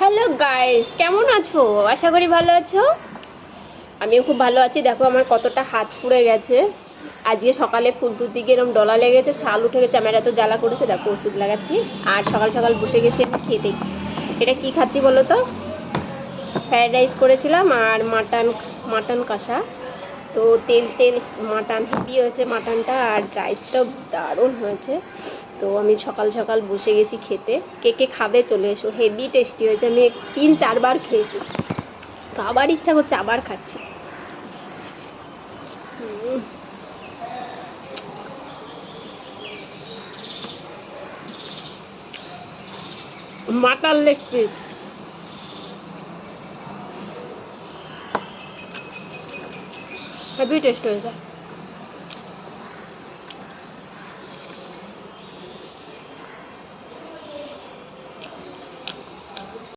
Hello guys, কেমন আছো? আশা করি ভালো আছো। আমিও খুব ভালো আছি। দেখো আমার কতটা হাত পুড়ে গেছে। আজকে সকালে ফুলটুর দিকে এরকম ডলা লেগেছে, ছাল উঠে গেছে। আমার এত জ্বালা করেছে, দেখো ওষুধ লাগাচ্ছি। আর সকাল সকাল বসে গেছি আমি খেতে। এটা কি খাচ্ছি বলো তো? ফ্রায়েড রাইস করেছিলাম আর মাটন কষা। তো তেল তেল মাটন হেভি হয়েছে মাটনটা, আর রাইসটাও দারুণ হয়েছে। তো আমি সকাল সকাল বসে গেছি খেতে। কে কে খাবে চলে এসো, হেভি টেস্টি হয়েছে। আমি 3-4 বার খেয়েছি, তো আবার ইচ্ছা করছে, আবার খাচ্ছি। Mutton leg piece heavy taste হয়েছে।